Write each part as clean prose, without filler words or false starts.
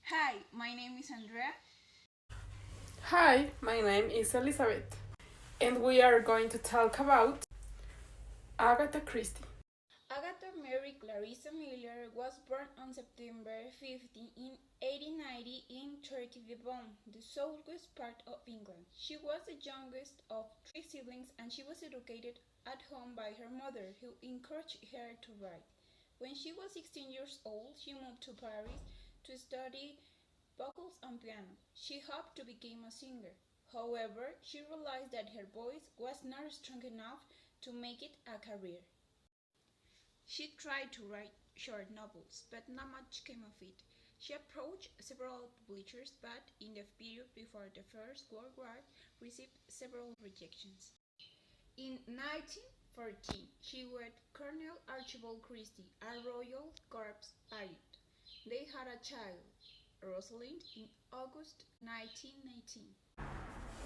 Hi, my name is Andrea. Hi, my name is Elizabeth, and we are going to talk about Agatha Christie. Agatha Mary Clarissa Miller was born on September 15 in 1890 in Turkey-Devon, the southwest part of England. She was the youngest of three siblings and she was educated at home by her mother, who encouraged her to write. When she was 16 years old, she moved to Paris to study vocals and piano. She hoped to become a singer. However, she realized that her voice was not strong enough to make it a career. She tried to write short novels, but not much came of it. She approached several publishers, but in the period before the First World War, received several rejections. In 1914, she wed Colonel Archibald Christie, a Royal Corps pilot. They had a child, Rosalind, in August 1919.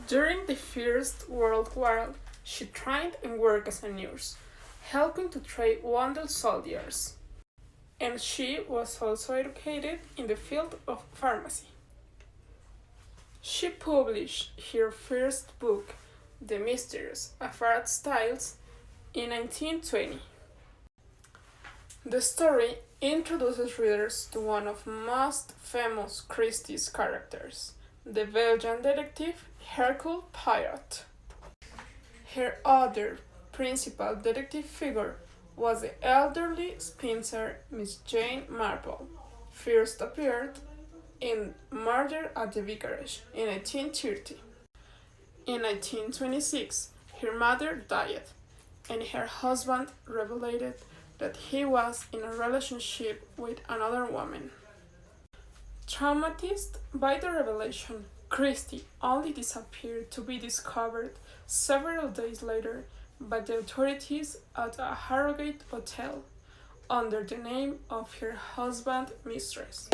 During the First World War, she trained and worked as a nurse, helping to train wounded soldiers. And she was also educated in the field of pharmacy. She published her first book, The Mysteries of Art Styles, in 1920. The story introduces readers to one of the most famous Christie's characters, the Belgian detective Hercule Poirot. Her other principal detective figure was the elderly spinster Miss Jane Marple, first appeared in Murder at the Vicarage in 1830. In 1826, her mother died, and her husband revealed that he was in a relationship with another woman. Traumatized by the revelation, Christie only disappeared to be discovered several days later by the authorities at a Harrogate hotel under the name of her husband's mistress.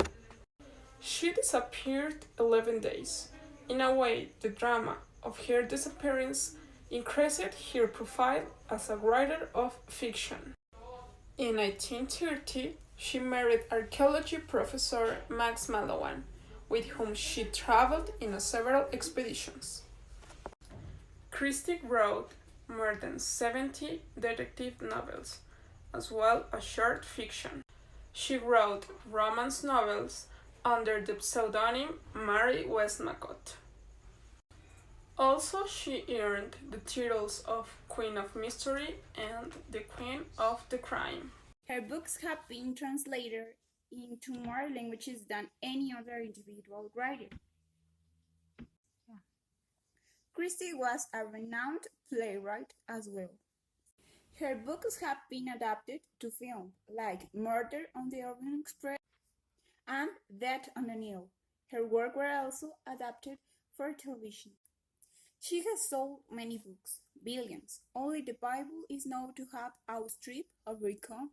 She disappeared 11 days. In a way, the drama of her disappearance increased her profile as a writer of fiction. In 1830, she married archaeology professor Max Mallowan, with whom she traveled in several expeditions. Christie wrote more than 70 detective novels, as well as short fiction. She wrote romance novels under the pseudonym Mary Westmacott. Also, she earned the titles of Queen of Mystery and the Queen of the Crime. Her books have been translated into more languages than any other individual writer. Christie was a renowned playwright as well. Her books have been adapted to film, like Murder on the Orient Express and Death on the Nile. Her work were also adapted for television. She has sold many books, billions. Only the Bible is known to have outstripped or become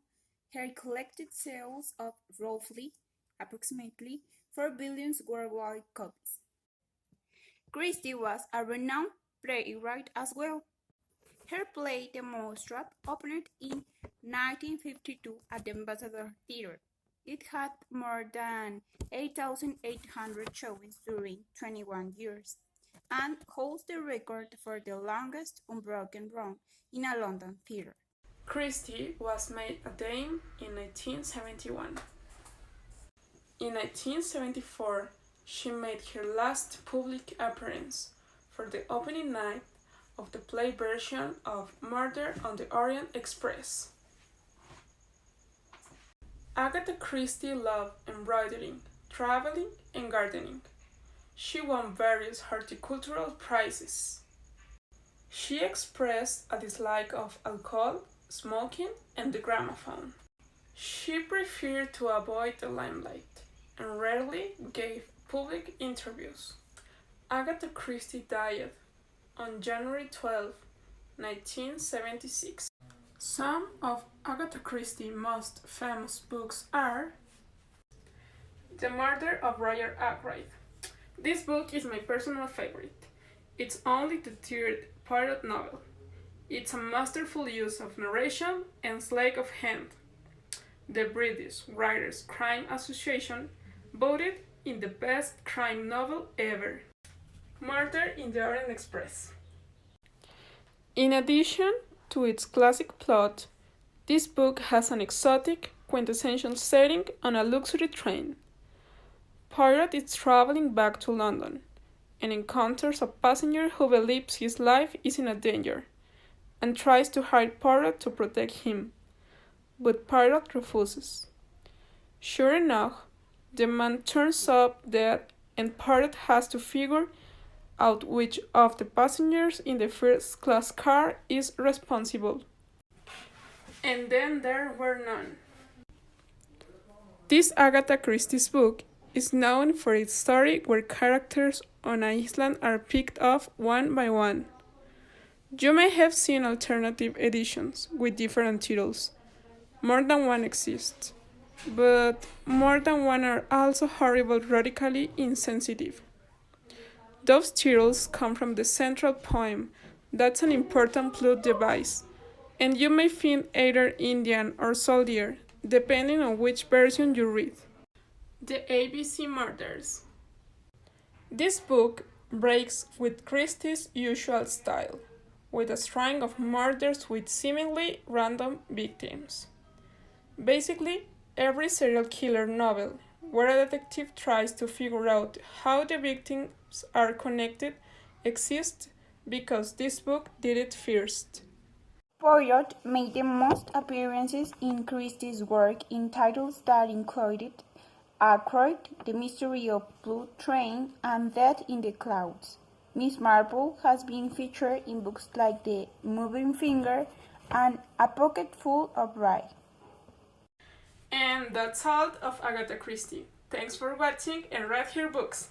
her collected sales of roughly, approximately 4 billion worldwide copies. Christie was a renowned playwright as well. Her play The Mousetrap opened in 1952 at the Ambassador Theatre. It had more than 8,800 showings during 21 years and holds the record for the longest unbroken run in a London theatre. Christie was made a dame in 1971. In 1974, she made her last public appearance for the opening night of the play version of Murder on the Orient Express. Agatha Christie loved embroidering, traveling, and gardening. She won various horticultural prizes. She expressed a dislike of alcohol, smoking, and the gramophone. She preferred to avoid the limelight and rarely gave public interviews. Agatha Christie died on January 12, 1976. Some of Agatha Christie's most famous books are The Murder of Roger Ackroyd. This book is my personal favorite. It's only the third Poirot novel. It's a masterful use of narration and sleight of hand. The British Writers' Crime Association voted in the best crime novel ever, Murder in the Orient Express. In addition to its classic plot, this book has an exotic, quintessential setting on a luxury train. Poirot is traveling back to London and encounters a passenger who believes his life is in danger and tries to hire Poirot to protect him, but Poirot refuses. Sure enough, the man turns up dead and Poirot has to figure out which of the passengers in the first class car is responsible. And then there were none. This Agatha Christie's book is known for its story where characters on an island are picked off one by one. You may have seen alternative editions with different titles. More than one exists, but more than one are also horrible, radically insensitive. Those titles come from the central poem. That's an important plot device, and you may find either Indian or soldier, depending on which version you read. The ABC Murders. This book breaks with Christie's usual style, with a string of murders with seemingly random victims. Basically, every serial killer novel where a detective tries to figure out how the victims are connected exists because this book did it first. Poirot made the most appearances in Christie's work in titles that included Aykroyd, The Mystery of Blue Train, and Death in the Clouds. Miss Marple has been featured in books like The Moving Finger and A Pocket Full of Rye. And that's all of Agatha Christie. Thanks for watching and read her books.